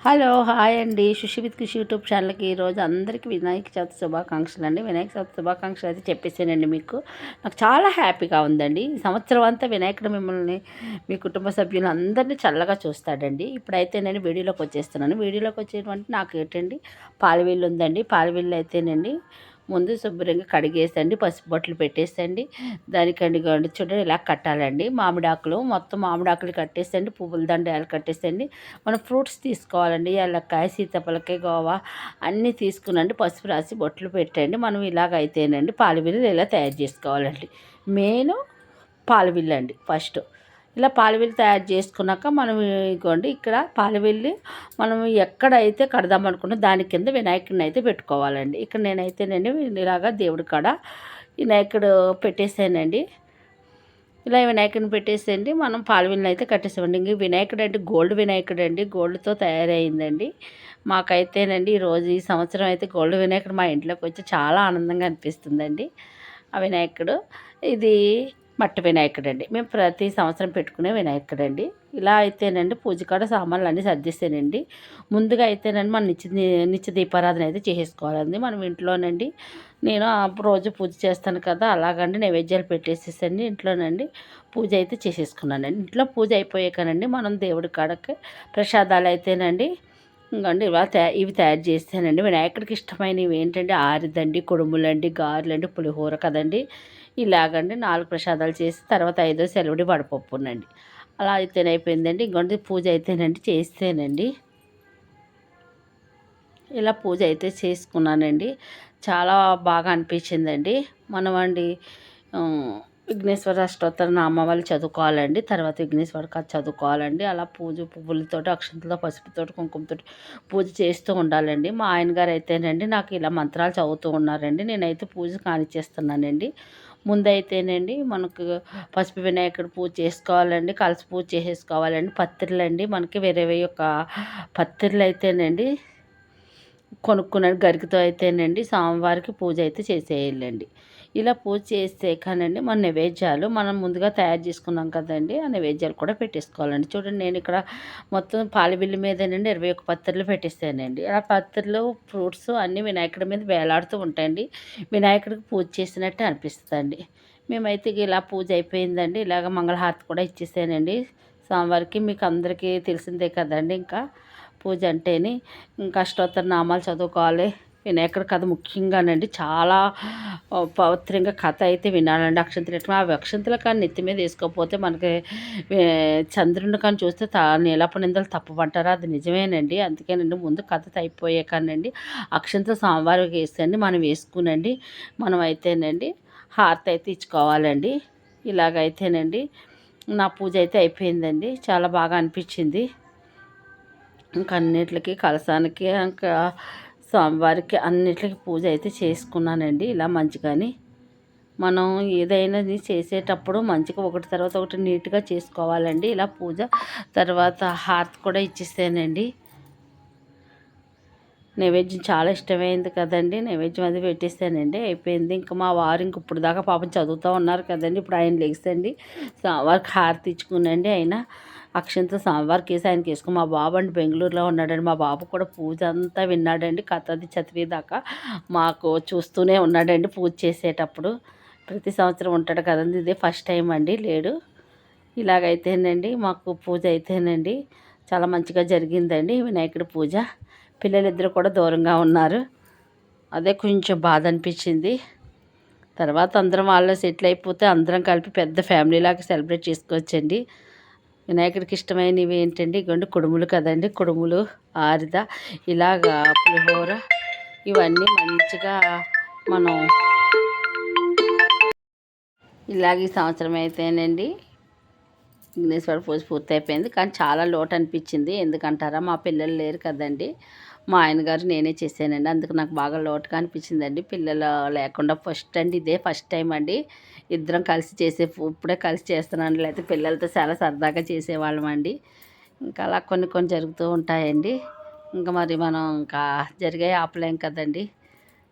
Hello hi అండి. Sushee with కృషి YouTube ఛానల్కి ఈరోజు అందరికీ వినాయక చవితి శుభాకాంక్షలు అండి. వినాయక చవితి శుభాకాంక్షలు అయితే చెప్పేసానండి మీకు. నాకు చాలా హ్యాపీగా ఉందండి. ఈ సంవత్సరం అంతా వినాయకుడు మిమ్మల్ని మీ కుటుంబ సభ్యులు అందరినీ చల్లగా చూస్తాడండి. ఇప్పుడైతే నేను వీడియోలోకి వచ్చేస్తున్నాను. వీడియోలోకి వచ్చేటువంటి నాకు ఏంటండి పాలవీళ్ళు ఉందండి. పాలవీళ్ళు అయితేనండి ముందు శుభ్రంగా కడిగేసండి, పసుపు బొట్లు పెట్టేసండి, దానికండి చూడండి ఇలా కట్టాలండి. మామిడాకులు మొత్తం మామిడాకులు కట్టేసండి, పువ్వుల దండలు కట్టేసండి. మనం ఫ్రూట్స్ తీసుకోవాలండి, ఏలక్కాయ, సీతాఫలకాయ, గోవా అన్నీ తీసుకునండి, పసుపు రాసి బొట్లు పెట్టండి. మనం ఇలాగైతేనండి పాలవిల్లు ఇలా తయారు చేసుకోవాలండి. మెయిన్ పాలవిల్లు అండి ఫస్ట్. ఇలా పాలవిల్లి తయారు చేసుకున్నాక మనం ఇగోండి ఇక్కడ పాలవిల్లి మనం ఎక్కడైతే కడదామనుకున్నా దాని కింద వినాయకుడిని అయితే పెట్టుకోవాలండి. ఇక్కడ నేనైతేనండి ఇలాగా దేవుడి కాడ వినాయకుడు పెట్టేసానండి. ఇలా వినాయకుడిని పెట్టేసేయండి. మనం పాలవిల్లిని అయితే కట్టేసామండి. ఇంక వినాయకుడు అంటే గోల్డ్ వినాయకుడు అండి, గోల్డ్తో తయారైందండి. మాకైతేనండి ఈరోజు ఈ సంవత్సరం అయితే గోల్డ్ వినాయకుడు మా ఇంట్లోకి వచ్చి చాలా ఆనందంగా అనిపిస్తుందండి. ఆ వినాయకుడు ఇది మట్టి వినాయకుడు అండి. మేము ప్రతి సంవత్సరం పెట్టుకునే వినాయకుడు అండి. ఇలా అయితేనండి పూజ కాడ సామాన్లు అన్నీ సర్దిస్తేనండి ముందుగా అయితేనండి మనం నిత్య దీపారాధన అయితే చేసుకోవాలండి మనం ఇంట్లోనండి. నేను రోజు పూజ చేస్తాను కదా, అలాగండి నైవేద్యాలు పెట్టేసేసండి ఇంట్లోనండి పూజ అయితే చేసేసుకున్నానండి. ఇంట్లో పూజ అయిపోయాకనండి మనం దేవుడి కాడకి ప్రసాదాలు అయితేనండి ఇంకండి ఇవి తయారు చేస్తానండి. వినాయకుడికి ఇష్టమైనవి ఏంటంటే ఆరిదండి, కుడుములండి, గారెలండి, పులిహోర కదండి. ఇలాగండి 4 ప్రసాదాలు చేసి తర్వాత 5వ సెలవుడి వడపప్పునండి. అలా అయితేనైపోయిందండి. ఇంకొంటి పూజ అయితేనండి చేస్తేనండి ఇలా పూజ అయితే చేసుకున్నానండి. చాలా బాగా అనిపించిందండి. మనం అండి విఘ్నేశ్వర అష్టోత్తర నామావళి చదువుకోవాలండి. తర్వాత విఘ్నేశ్వర కథ చదువుకోవాలండి. అలా పూజ పువ్వులతోటి, అక్షంతలతో, పసుపుతోటి, కుంకుమతోటి పూజ చేస్తూ ఉండాలండి. మా ఆయన గారు అయితేనండి నాకు ఇలా మంత్రాలు చదువుతూ ఉన్నారండి. నేనైతే పూజ కానిచ్చేస్తున్నానండి. ముందైతేనండి మనకు పసుపు వినాయకుడు పూజ చేసుకోవాలండి, కలశ పూజ చేసేసుకోవాలండి. పత్రులండి మనకి వేరే ఒక పత్రులు అయితేనండి కొనుక్కున్నాను గరికతో అయితేనండి స్వామివారికి పూజ అయితే చేసేయాలండి. ఇలా పూజ చేస్తే కానండి మన నైవేద్యాలు మనం ముందుగా తయారు చేసుకున్నాం కదండి, ఆ నైవేద్యాలు కూడా పెట్టేసుకోవాలండి. చూడండి నేను ఇక్కడ మొత్తం పాలబిల్లి మీదనండి 21 పత్రులు పెట్టేస్తానండి. ఆ పత్రులు ఫ్రూట్స్ అన్నీ వినాయకుడి మీద వేలాడుతూ ఉంటాయండి. వినాయకుడికి పూజ చేసినట్టే అనిపిస్తుందండి. మేమైతే ఇలా పూజ అయిపోయిందండి. ఇలాగ మంగళహారతి కూడా ఇచ్చేసానండి స్వామివారికి. మీకు అందరికీ తెలిసిందే కదండి ఇంకా పూజ అంటేని. ఇంకా అష్టోత్తర నామాలు చదువుకోవాలి. వినాయకుడి కథ ముఖ్యంగానండి చాలా పవిత్రంగా కథ అయితే వినాలండి. అక్షంతలు ఎట్లా ఆ అక్షంతలు కానీ నెత్తి మీద వేసుకోకపోతే మనకి చంద్రుని కానీ చూస్తే నీలపు నిందలు తప్పమంటారా, అది నిజమేనండి. అందుకేనండి ముందు కథ అయిపోయాకనండి అక్షంతలు స్వామివారికి వేసండి మనం వేసుకునండి మనం అయితేనండి హారతి అయితే ఇచ్చుకోవాలండి. ఇలాగైతేనండి నా పూజ అయితే అయిపోయిందండి. చాలా బాగా అనిపించింది. ఇంకా అన్నిటికి కలశానికి ఇంకా స్వామివారికి అన్నిటికి పూజ అయితే చేసుకున్నానండి. ఇలా మంచిగాని మనం ఏదైనా చేసేటప్పుడు మంచిగా ఒకటి తర్వాత ఒకటి నీట్గా చేసుకోవాలండి. ఇలా పూజ తర్వాత హారతి కూడా ఇచ్చేసానండి. నైవేద్యం చాలా ఇష్టమైంది కదండి, నైవేద్యం అది పెట్టేస్తానండి. అయిపోయింది. ఇంకా మా వారు ఇంక ఇప్పుడు దాకా పాపం చదువుతూ ఉన్నారు కదండి. ఇప్పుడు ఆయన లెగిసండి స్వామివారికి హారతి ఇచ్చుకునండి. ఆయన అక్షంత స్వామివారికి వేసి ఆయనకి వేసుకుని మా బాబు అండి బెంగళూరులో ఉన్నాడండి. మా బాబు కూడా పూజ అంతా విన్నాడండి. కథ అది చదివేదాకా మాకు చూస్తూనే ఉన్నాడండి పూజ చేసేటప్పుడు. ప్రతి సంవత్సరం ఉంటాడు కదండి, ఇదే ఫస్ట్ టైం అండి లేడు. ఇలాగైతేనండి మాకు పూజ అయితేనండి చాలా మంచిగా జరిగిందండి వినాయకుడి పూజ. పిల్లలిద్దరు కూడా దూరంగా ఉన్నారు, అదే కొంచెం బాధ అనిపించింది. తర్వాత అందరం వాళ్ళు సెటిల్ అయిపోతే అందరం కలిపి పెద్ద ఫ్యామిలీలాగా సెలబ్రేట్ చేసుకోవచ్చండి. వినాయకుడికి ఇష్టమైనవి ఏంటండి, ఇగోండి కుడుములు కదండి, కుడుములు, ఆరిద, ఇలాగా పులిహోర ఇవన్నీ మంచిగా మనం ఇలాగ ఈ సంవత్సరం అయితేనండి విఘ్నేశ్వర పూజ పూర్తయిపోయింది. కానీ చాలా లోటు అనిపించింది. ఎందుకంటారా, మా పిల్లలు లేరు కదండి. మా ఆయన గారు నేనే చేశానండి. అందుకు నాకు బాగా లోటుగా అనిపించిందండి. పిల్లలు లేకుండా ఫస్ట్ అండి, ఇదే ఫస్ట్ టైం అండి ఇద్దరం కలిసి ఇప్పుడే కలిసి చేస్తున్నాను. లేకపోతే పిల్లలతో చాలా సరదాగా చేసేవాళ్ళం అండి. ఇంకా అలా కొన్ని కొన్ని జరుగుతూ ఉంటాయండి. ఇంకా మరి మనం ఇంకా జరిగాయి ఆపలేం కదండి.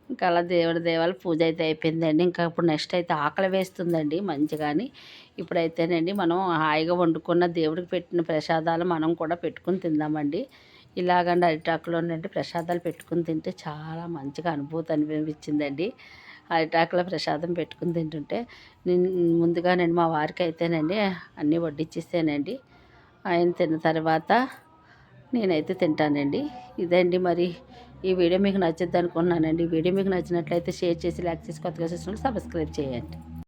ఇంకా అలా దేవుడి దేవాల పూజ అయితే అయిపోయిందండి. ఇంకా ఇప్పుడు నెక్స్ట్ అయితే ఆకలి వేస్తుందండి మంచిగాని. ఇప్పుడైతేనండి మనం హాయిగా వండుకున్న దేవుడికి పెట్టిన ప్రసాదాలు మనం కూడా పెట్టుకుని తిందామండి. ఇలాగండి అరిటాకులోనండి ప్రసాదాలు పెట్టుకుని తింటే చాలా మంచిగా అనుభూతి అనిపించిందండి. అరిటాకులో ప్రసాదం పెట్టుకుని తింటుంటే నేను ముందుగా నేను మా వారికి అయితేనండి అన్నీ వడ్డించేసానండి. ఆయన తిన్న తర్వాత నేనైతే తింటానండి. ఇదండి మరి ఈ వీడియో మీకు నచ్చుద్ది అనుకున్నానండి. ఈ వీడియో మీకు నచ్చినట్లయితే షేర్ చేసి, లైక్ చేసి, కొత్తగా చూసిన సబ్స్క్రైబ్ చేయండి.